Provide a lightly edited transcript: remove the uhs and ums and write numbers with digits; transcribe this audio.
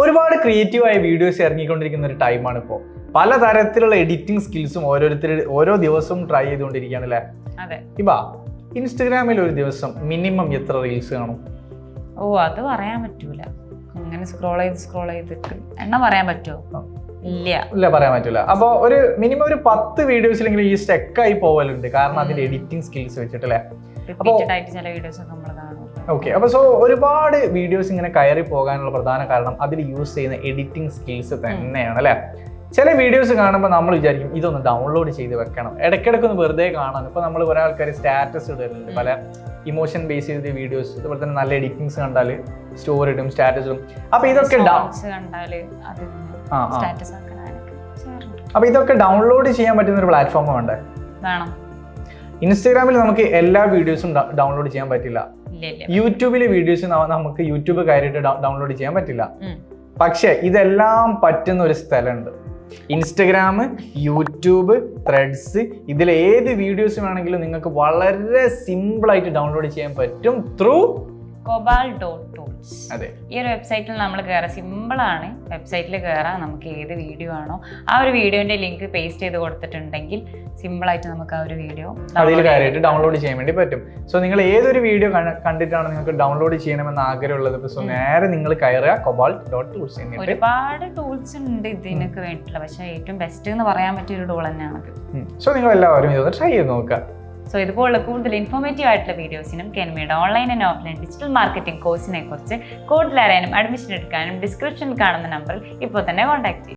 ഒരുപാട് ക്രിയേറ്റീവായ വീഡിയോസ് ഇറങ്ങിക്കൊണ്ടിരിക്കുന്ന ഒരു ടൈമാണ് ഇപ്പോൾ. പലതരത്തിലുള്ള എഡിറ്റിംഗ് സ്കിൽസും ഓരോ ദിവസവും ട്രൈ ചെയ്തുകൊണ്ടിരിക്കുകയാണ് അല്ലേ? അതെ. ഇപ്പൊ ഇൻസ്റ്റഗ്രാമിൽ ഒരു ദിവസം മിനിമം എത്ര റീൽസ് കാണും? അത് പറയാൻ പറ്റൂല. അങ്ങനെ സ്ക്രോൾ ചെയ്തിട്ട് എണ്ണം പറയാൻ പറ്റുമോ? ഇല്ല, പറയാൻ പറ്റൂല. അപ്പോൾ ഒരു മിനിമം ഒരു 10 വീഡിയോസിലെങ്കിലും ഈ സ്റ്റെക്കായി പോവലുണ്ട്, കാരണം അതിന്റെ എഡിറ്റിംഗ് സ്കിൽസ് വെച്ചിട്ടല്ലേ. ഓക്കെ, അപ്പോൾ സോ ഒരുപാട് വീഡിയോസ് ഇങ്ങനെ കയറി പോകാനുള്ള പ്രധാന കാരണം അതിൽ യൂസ് ചെയ്യുന്ന എഡിറ്റിംഗ് സ്കിൽസ് തന്നെയാണ് അല്ലേ. ചില വീഡിയോസ് കാണുമ്പോൾ നമ്മൾ വിചാരിക്കും ഇതൊന്ന് ഡൗൺലോഡ് ചെയ്ത് വെക്കണം, ഇടയ്ക്കിടയ്ക്ക് ഒന്ന് വെറുതെ കാണാൻ. ഇപ്പോൾ നമ്മൾ കുറേ ആൾക്കാർ സ്റ്റാറ്റസ് ഇടുന്നുണ്ട്, പല ഇമോഷൻ ബേസ് ചെയ്ത വീഡിയോസ്, അതുപോലെ തന്നെ നല്ല എഡിറ്റിംഗ്സ് കണ്ടാൽ സ്റ്റോറി ഇടും, സ്റ്റാറ്റസ് ഇടും. അപ്പോൾ ഇതൊക്കെ ഡൗൺലോഡ് ചെയ്യാൻ പറ്റുന്ന ഒരു പ്ലാറ്റ്ഫോം വേണ്ടേ? ഇൻസ്റ്റാഗ്രാമിൽ നമുക്ക് എല്ലാ വീഡിയോസും ഡൗൺലോഡ് ചെയ്യാൻ പറ്റില്ല. യൂട്യൂബിലെ വീഡിയോസ് നമുക്ക് യൂട്യൂബ് കയറിയിട്ട് ഡൗൺലോഡ് ചെയ്യാൻ പറ്റില്ല. പക്ഷെ ഇതെല്ലാം പറ്റുന്ന ഒരു സ്ഥലമുണ്ട്. ഇൻസ്റ്റഗ്രാം, യൂട്യൂബ്, ത്രെഡ്സ്, ഇതിൽ ഏത് വീഡിയോസ് വേണമെങ്കിലും നിങ്ങൾക്ക് വളരെ സിമ്പിൾ ആയിട്ട് ഡൗൺലോഡ് ചെയ്യാൻ പറ്റും ത്രൂ cobalt.tools. അതെ, ഈ ഒരു വെബ്സൈറ്റിൽ നമ്മൾ കയറാം. സിമ്പിളാണ്. വെബ്സൈറ്റിൽ കയറാം. നമുക്ക് ഏത് വീഡിയോ ആണോ ആ ഒരു വീഡിയോന്റെ ലിങ്ക് പേസ്റ്റ് ചെയ്ത് കൊടുത്തിട്ടുണ്ടെങ്കിൽ സിമ്പിളായിട്ട് നമുക്ക് ആ ഒരു വീഡിയോ അതിൽ കയറിയിട്ട് ഡൗൺലോഡ് ചെയ്യാൻ വേണ്ടി പറ്റും. സോ നിങ്ങൾ ഏതൊരു വീഡിയോ കണ്ടിട്ടാണ് നിങ്ങൾക്ക് ഡൗൺലോഡ് ചെയ്യണമെന്ന് ആഗ്രഹമുള്ളത്, സോ നേരെ നിങ്ങൾ കയറുക cobalt.tools. ഒരുപാട് ടൂൾസ് ഉണ്ട് ഇതിനൊക്കെ വേണ്ടിയിട്ടുള്ള, പക്ഷെ ഏറ്റവും ബെസ്റ്റ് എന്ന് പറയാൻ പറ്റിയ ഒരു ടൂൾ തന്നെയാണത്. സോ നിങ്ങൾ എല്ലാവരും ഇതൊന്ന് ട്രൈ ചെയ്ത് നോക്കുക. സോ ഇതുപോലുള്ള കൂടുതൽ ഇൻഫോർമേറ്റീവ് ആയിട്ടുള്ള വീഡിയോസിനും കെൻമിയുടെ online and offline digital marketing കോഴ്സിനെ കുറിച്ച് കൂടുതൽ അറിയാനും അഡ്മിഷൻ എടുക്കാനും ഡിസ്ക്രിപ്ഷനിൽ കാണുന്ന നമ്പറിൽ ഇപ്പോൾ തന്നെ കോൺടാക്ട് ചെയ്യും.